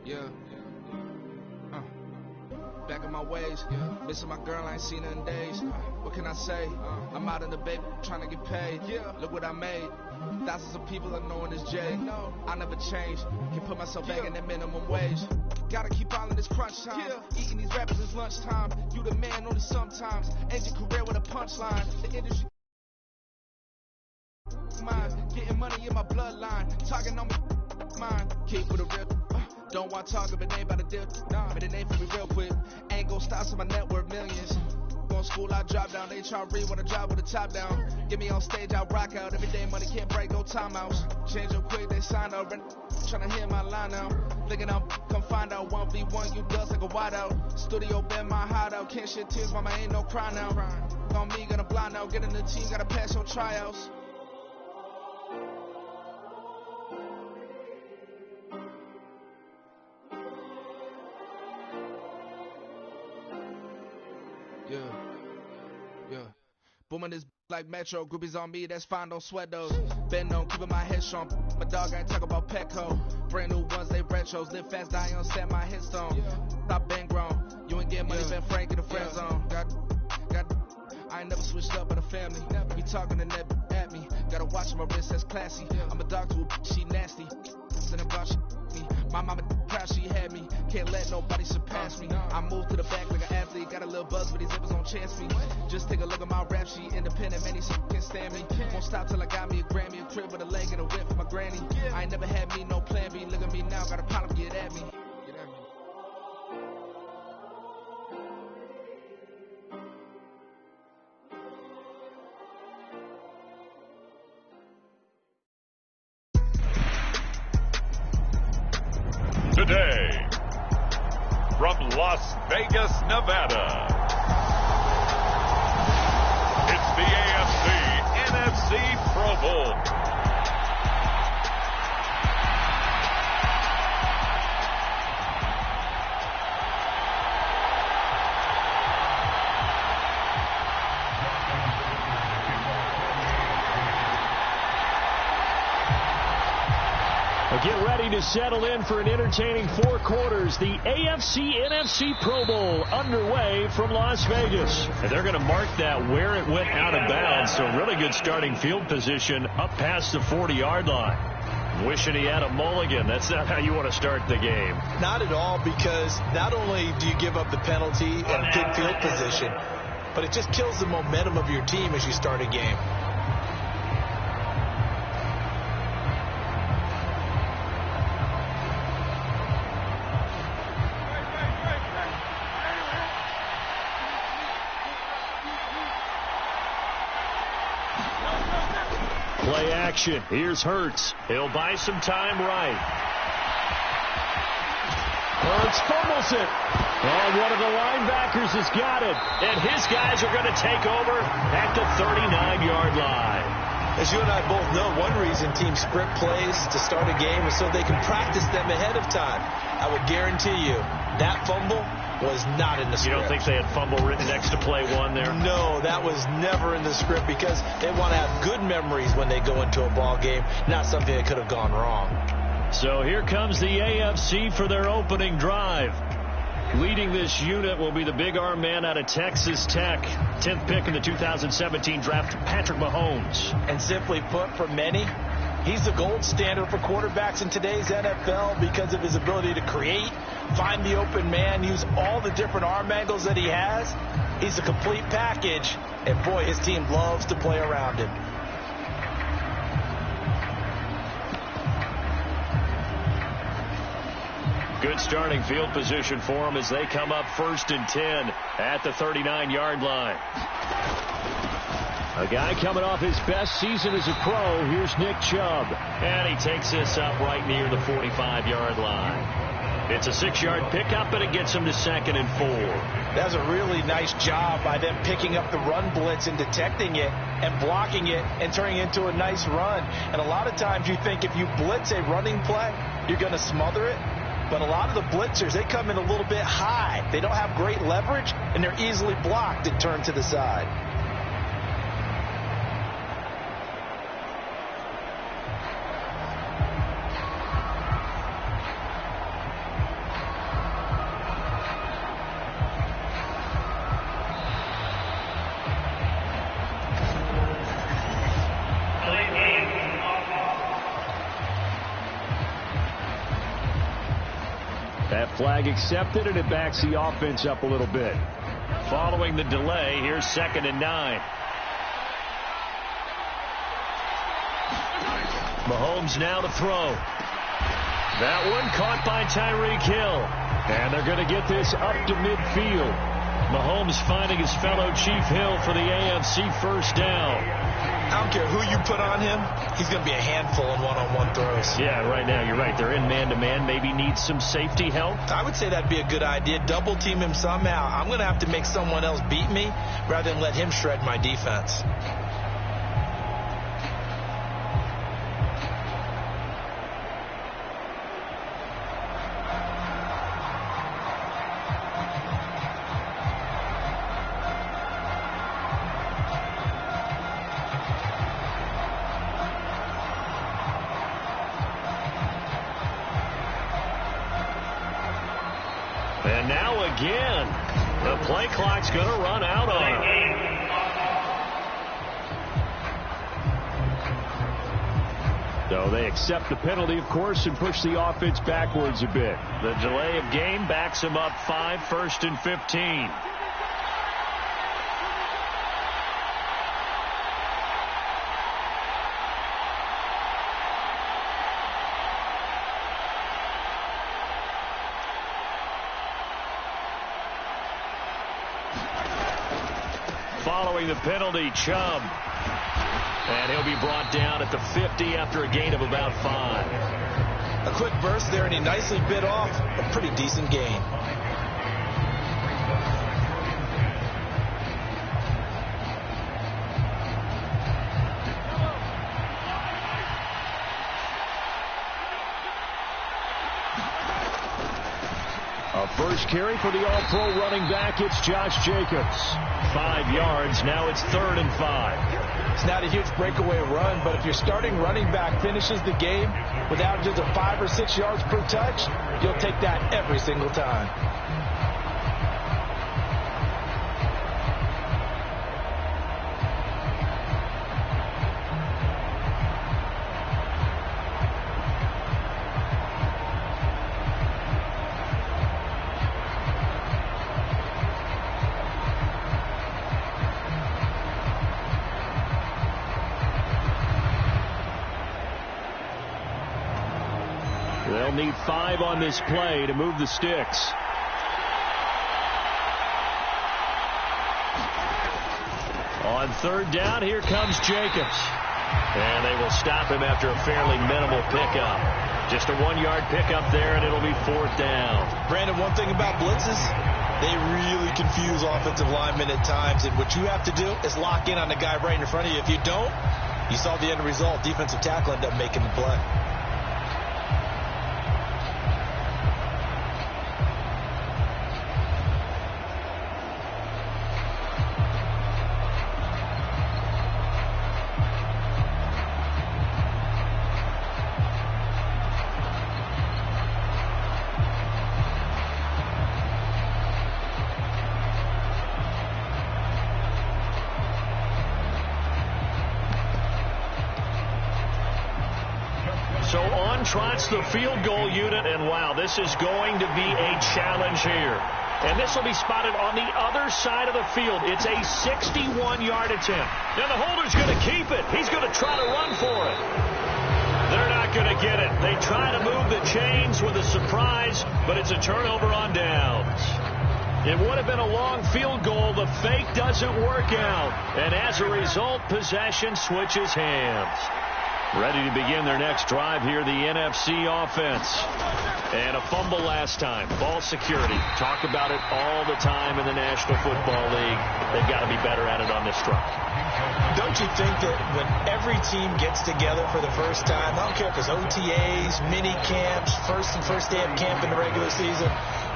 Yeah. Back in my ways, missing my girl, I ain't seen her in days. What can I say? I'm out in the baby, trying to get paid. Look what I made. Thousands of people are knowing this J. I never change. Can put myself back in that minimum wage. Gotta keep all in this crunch time. Eating these rappers is lunchtime. You the man only sometimes. End your career with a punchline. The industry mine. Getting money in my bloodline. Talking on me mine. Keep with a real. Don't want talking, but they ain't about to deal. But it ain't for me real quick. Ain't gon' stop, so my net worth millions. Going school, I drop down. They try to read when I drive with the top down. Get me on stage, I rock out. Every day money can't break, no timeouts. Change up quick, they sign up. Tryna hear my line now. Thinking I'm come find out 1v1, you dust like a wideout. Studio been my hideout. Can't shed tears, mama ain't no cry now. On me, gonna blind out. Get in the team, gotta pass your tryouts. Yeah. Booming this like Metro, groupies on me, that's fine, don't sweat those. Been on, keeping my head strong. My dog ain't talk about Petco. Brand new ones, they retros. Live fast, die on set, my headstone. Stop been grown. You ain't getting money, been Frank in the friend zone. I ain't never switched up with a family. He talking to that at me. Gotta watch my wrist, that's classy. I'm a dog to a she nasty. Send about me. My mama proud she had me. Can't let nobody surpass me. I move to the back like an athlete. Got a little buzz, but these zippers don't chance me. Just take a look at my rap sheet. Independent, many can't stand me. Won't stop till I got me a Grammy, a crib with a leg and a whip for my granny. I ain't never had me no plan B. Look at me now, got a problem, get at me. Today, from Las Vegas, Nevada, it's the AFC-NFC Pro Bowl. Get ready to settle in for an entertaining 4 quarters. The AFC-NFC Pro Bowl underway from Las Vegas. And they're going to mark that where it went out of bounds. So really good starting field position up past the 40-yard line. Wishing he had a mulligan. That's not how you want to start the game. Not at all, because not only do you give up the penalty and good field position, but it just kills the momentum of your team as you start a game. Play action. Here's Hurts. He'll buy some time right. Hurts fumbles it. And one of the linebackers has got it. And his guys are going to take over at the 39-yard line. As you and I both know, one reason teams sprint plays to start a game is so they can practice them ahead of time. I would guarantee you that fumble was not in the script. You don't think they had fumble written next to play one there? No, that was never in the script, because they want to have good memories when they go into a ball game, not something that could have gone wrong. So here comes the AFC for their opening drive. Leading this unit will be the big arm man out of Texas Tech. 10th pick in the 2017 draft, Patrick Mahomes. And simply put, for many, he's the gold standard for quarterbacks in today's NFL because of his ability to create, find the open man, use all the different arm angles that he has. He's a complete package, and boy, his team loves to play around him. Good starting field position for them as they come up 1st and 10 at the 39-yard line. A guy coming off his best season as a pro. Here's Nick Chubb. And he takes this up right near the 45-yard line. It's a 6-yard pickup, and it gets him to 2nd and 4. That's a really nice job by them picking up the run blitz and detecting it and blocking it and turning it into a nice run. And a lot of times you think if you blitz a running play, you're going to smother it. But a lot of the blitzers, they come in a little bit high. They don't have great leverage, and they're easily blocked and turned to the side. That flag accepted, and it backs the offense up a little bit. Following the delay, here's 2nd and 9. Mahomes now to throw. That one caught by Tyreek Hill. And they're going to get this up to midfield. Mahomes finding his fellow Chief Hill for the AFC first down. I don't care who you put on him, he's going to be a handful in one-on-one throws. Yeah, right now, you're right. They're in man-to-man. Maybe needs some safety help. I would say that'd be a good idea. Double team him somehow. I'm going to have to make someone else beat me rather than let him shred my defense. And now again, the play clock's going to run out on him. So they accept the penalty, of course, and push the offense backwards a bit. The delay of game backs him up 5, 1st and 15. Following the penalty, Chubb. And he'll be brought down at the 50 after a gain of about 5. A quick burst there, and he nicely bit off a pretty decent gain. A first carry for the all-pro running back. It's Josh Jacobs. 5 yards. Now it's 3rd and 5. It's not a huge breakaway run, but if your starting running back finishes the game with averages of 5 or 6 yards per touch, you'll take that every single time. They'll need 5 on this play to move the sticks. On 3rd down, here comes Jacobs. And they will stop him after a fairly minimal pickup. Just a 1-yard pickup there, and it'll be 4th down. Brandon, one thing about blitzes, they really confuse offensive linemen at times. And what you have to do is lock in on the guy right in front of you. If you don't, you saw the end result. Defensive tackle ended up making the play. So on trots the field goal unit, and wow, this is going to be a challenge here. And this will be spotted on the other side of the field. It's a 61-yard attempt. And the holder's going to keep it. He's going to try to run for it. They're not going to get it. They try to move the chains with a surprise, but it's a turnover on downs. It would have been a long field goal. The fake doesn't work out. And as a result, possession switches hands. Ready to begin their next drive here, the NFC offense. And a fumble last time. Ball security. Talk about it all the time in the National Football League. They've got to be better at it on this drive. Don't you think that when every team gets together for the first time, I don't care if it's OTAs, mini camps, first day of camp in the regular season,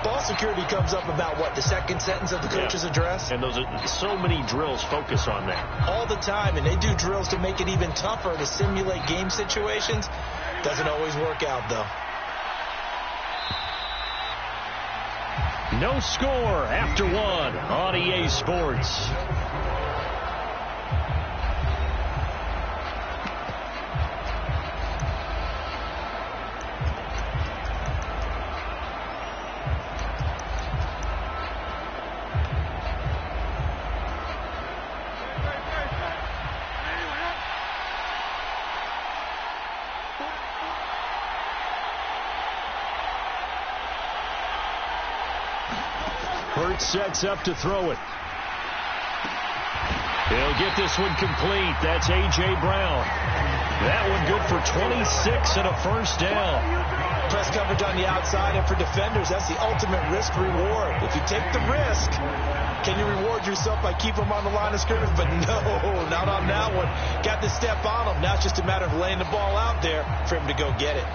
ball security comes up about, what, the second sentence of the coach's address? And those are so many drills focus on that. All the time, and they do drills to make it even tougher to simulate game situations. Doesn't always work out, though. No score after 1 on EA Sports. Hurts sets up to throw it. He'll get this one complete. That's A.J. Brown. That one good for 26 and a first down. Press coverage on the outside, and for defenders, that's the ultimate risk reward. If you take the risk, can you reward yourself by keeping them on the line of scrimmage? But no, not on that one. Got to step on them. Now it's just a matter of laying the ball out there for him to go get it.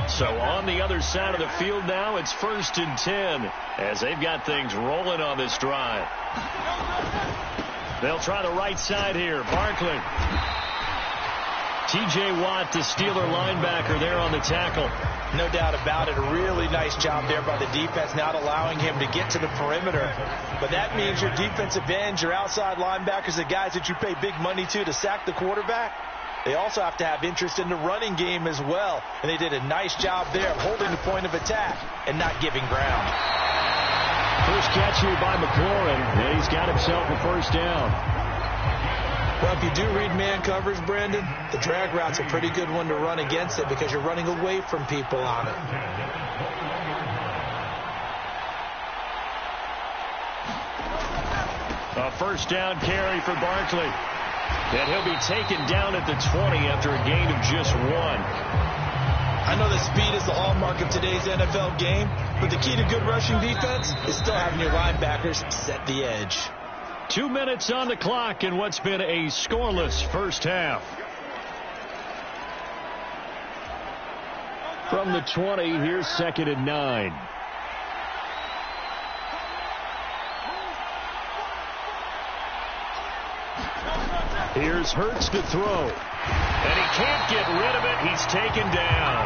So on the other side of the field now, it's 1st and 10 as they've got things rolling on this drive. They'll try the right side here. Barkley. T.J. Watt, the Steeler linebacker, there on the tackle. No doubt about it. A really nice job there by the defense, not allowing him to get to the perimeter. But that means your defensive ends, your outside linebackers, the guys that you pay big money to sack the quarterback, they also have to have interest in the running game as well. And they did a nice job there of holding the point of attack and not giving ground. First catch here by McLaurin, and he's got himself a first down. Well, if you do read man coverage, Brandon, the drag route's a pretty good one to run against it because you're running away from people on it. A first down carry for Barkley. And he'll be taken down at the 20 after a gain of just 1. I know that speed is the hallmark of today's NFL game, but the key to good rushing defense is still having your linebackers set the edge. 2 minutes on the clock in what's been a scoreless first half. From the 20, here's 2nd and 9. Here's Hurts to throw. And he can't get rid of it. He's taken down.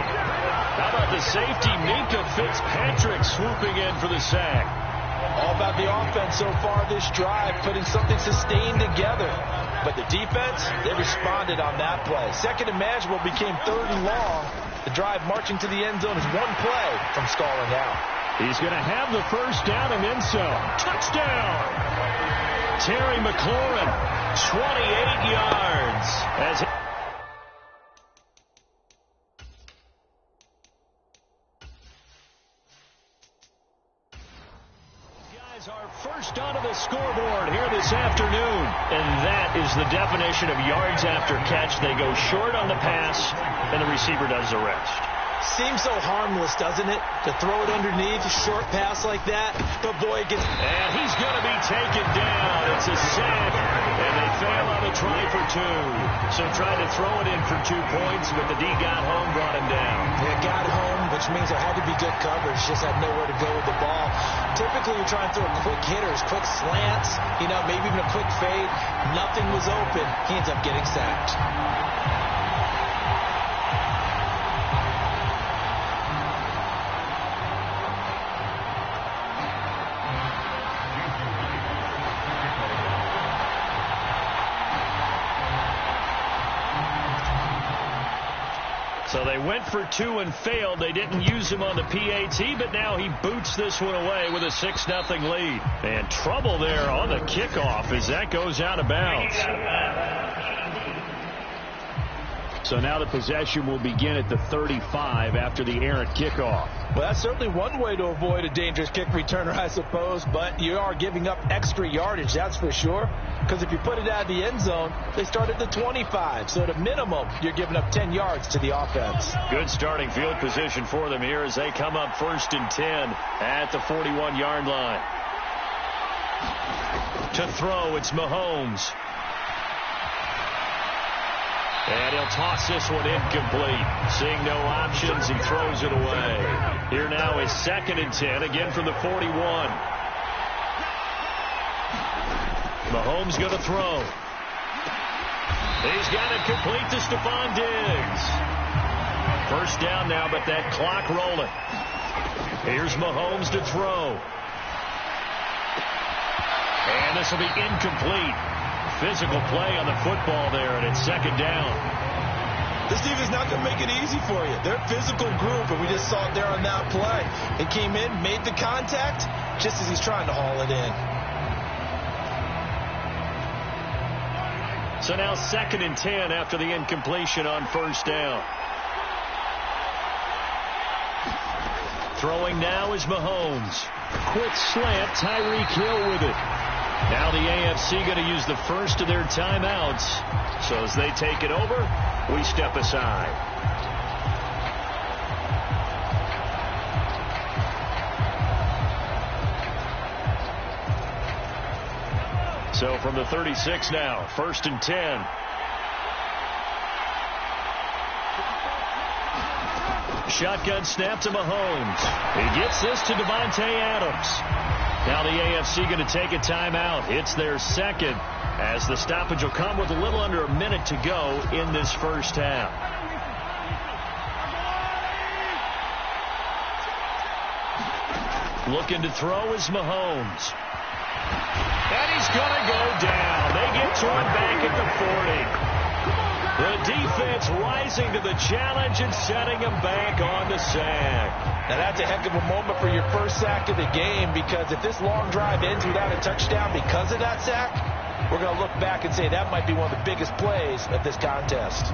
How about the safety, Minka Fitzpatrick, swooping in for the sack. All about the offense so far this drive, putting something sustained together. But the defense, they responded on that play. Second and manageable became 3rd and long. The drive marching to the end zone is one play from stalling out. He's going to have the first down and then some. Touchdown! Terry McLaurin, 28 yards. As our first onto the scoreboard here this afternoon. And that is the definition of yards after catch. They go short on the pass, and the receiver does the rest. Seems so harmless, doesn't it? To throw it underneath, a short pass like that. But boy, it gets... And he's going to be taken down. It's a sack, and they fail on a try for 2. So tried to throw it in for 2 points, but the D got home, brought him down. Yeah, got home, which means there had to be good coverage. Just had nowhere to go with the ball. Typically, you're trying to throw quick hitters, quick slants, maybe even a quick fade. Nothing was open. He ends up getting sacked. So they went for 2 and failed. They didn't use him on the PAT, but now he boots this one away with a 6-0 lead. And trouble there on the kickoff as that goes out of bounds. So now the possession will begin at the 35 after the errant kickoff. Well, that's certainly one way to avoid a dangerous kick returner, I suppose, but you are giving up extra yardage, that's for sure. Because if you put it out of the end zone, they start at the 25. So at a minimum, you're giving up 10 yards to the offense. Good starting field position for them here as they come up 1st and 10 at the 41-yard line. To throw, it's Mahomes. And he'll toss this one incomplete. Seeing no options, he throws it away. Here now is 2nd and 10, again from the 41. Mahomes going to throw. He's got it complete to Stephon Diggs. First down now, but that clock rolling. Here's Mahomes to throw. And this will be incomplete. Physical play on the football there, and it's 2nd down. This defense is not going to make it easy for you. They're a physical group, and we just saw it there on that play. They came in, made the contact, just as he's trying to haul it in. So now 2nd and 10 after the incompletion on first down. Throwing now is Mahomes. Quick slant, Tyreek Hill with it. Now the AFC going to use the first of their timeouts. So as they take it over, we step aside. So from the 36 now, 1st and 10. Shotgun snap to Mahomes. He gets this to Devontae Adams. Now the AFC going to take a timeout. It's their second, as the stoppage will come with a little under a minute to go in this first half. Looking to throw is Mahomes. And he's going to go down. They get to him back at the 40. The defense rising to the challenge and setting him back on the sack. Now that's a heck of a moment for your first sack of the game, because if this long drive ends without a touchdown because of that sack, we're going to look back and say that might be one of the biggest plays of this contest.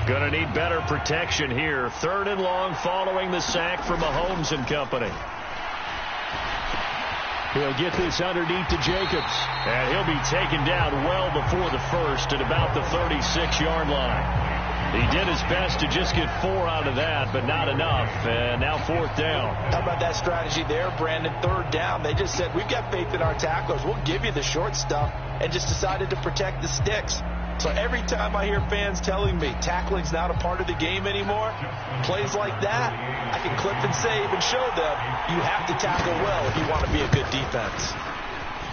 Going to need better protection here. 3rd and long following the sack from Mahomes and company. He'll get this underneath to Jacobs. And he'll be taken down well before the first at about the 36-yard line. He did his best to just get 4 out of that, but not enough. And now 4th down. How about that strategy there, Brandon? 3rd down. They just said, we've got faith in our tacklers. We'll give you the short stuff, and just decided to protect the sticks. So every time I hear fans telling me tackling's not a part of the game anymore, plays like that, I can clip and save and show them you have to tackle well if you want to be a good defense.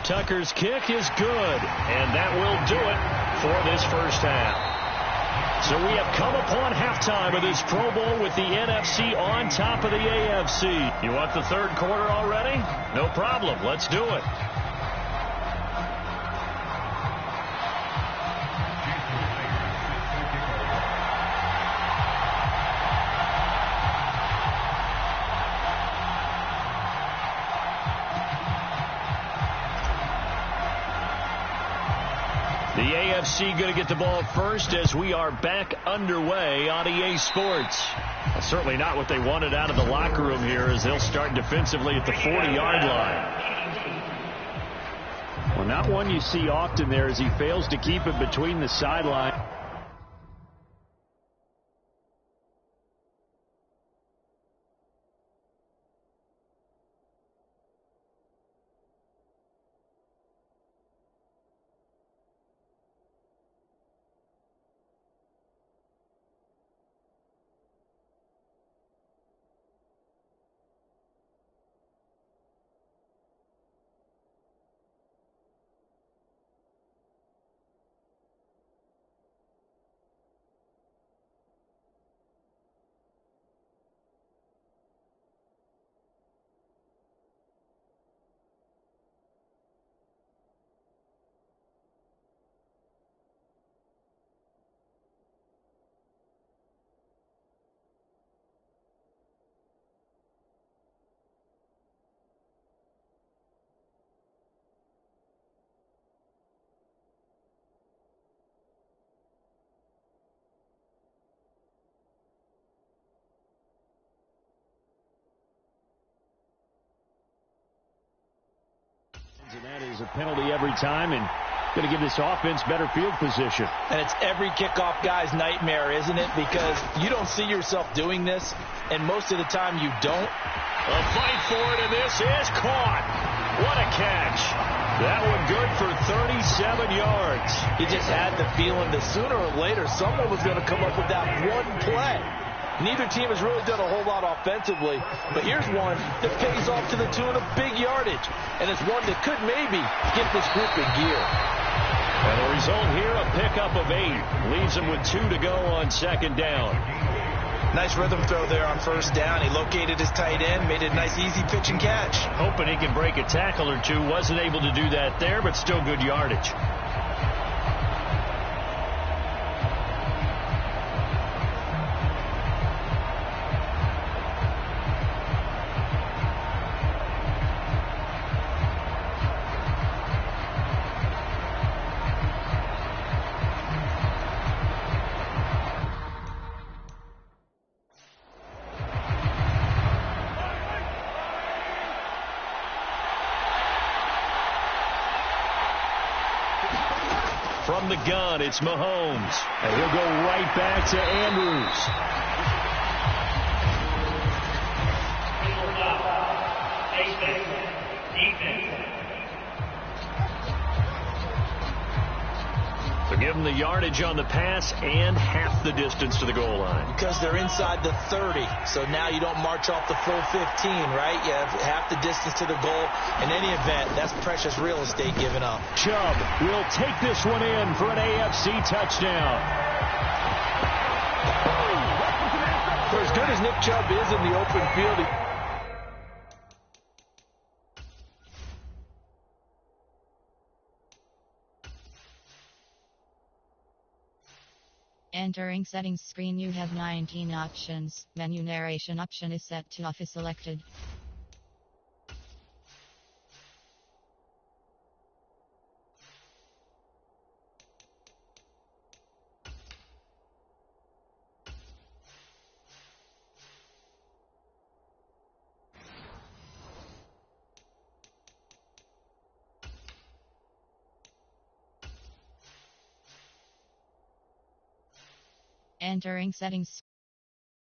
Tucker's kick is good, and that will do it for this first half. So we have come upon halftime of this Pro Bowl with the NFC on top of the AFC. You want the 3rd quarter already? No problem. Let's do it. The AFC going to get the ball first as we are back underway on EA Sports. Well, certainly not what they wanted out of the locker room here, as they'll start defensively at the 40-yard line. Well, not one you see often there, as he fails to keep it between the sideline. And that is a penalty every time, and going to give this offense better field position. And it's every kickoff guy's nightmare, isn't it? Because you don't see yourself doing this, and most of the time you don't. A fight for it, and this is caught. What a catch. That one good for 37 yards. You just had the feeling that sooner or later someone was going to come up with that one play. Neither team has really done a whole lot offensively, but here's one that pays off to the tune of big yardage, and it's one that could maybe get this group in gear. And the result here, a pickup of 8. Leaves them with 2 to go on 2nd down. Nice rhythm throw there on first down. He located his tight end, made it a nice easy pitch and catch. Hoping he can break a tackle or two. Wasn't able to do that there, but still good yardage. From the gun, it's Mahomes. And he'll go right back to Andrews. They're giving the yardage on the pass and half the distance to the goal line. Because they're inside the 30, so now you don't march off the full 15, right? You have half the distance to the goal. In any event, that's precious real estate given up. Chubb will take this one in for an AFC touchdown. For as good as Nick Chubb is in the open field, Entering settings screen, you have 19 options. Menu narration option is set to off is selected. Entering settings.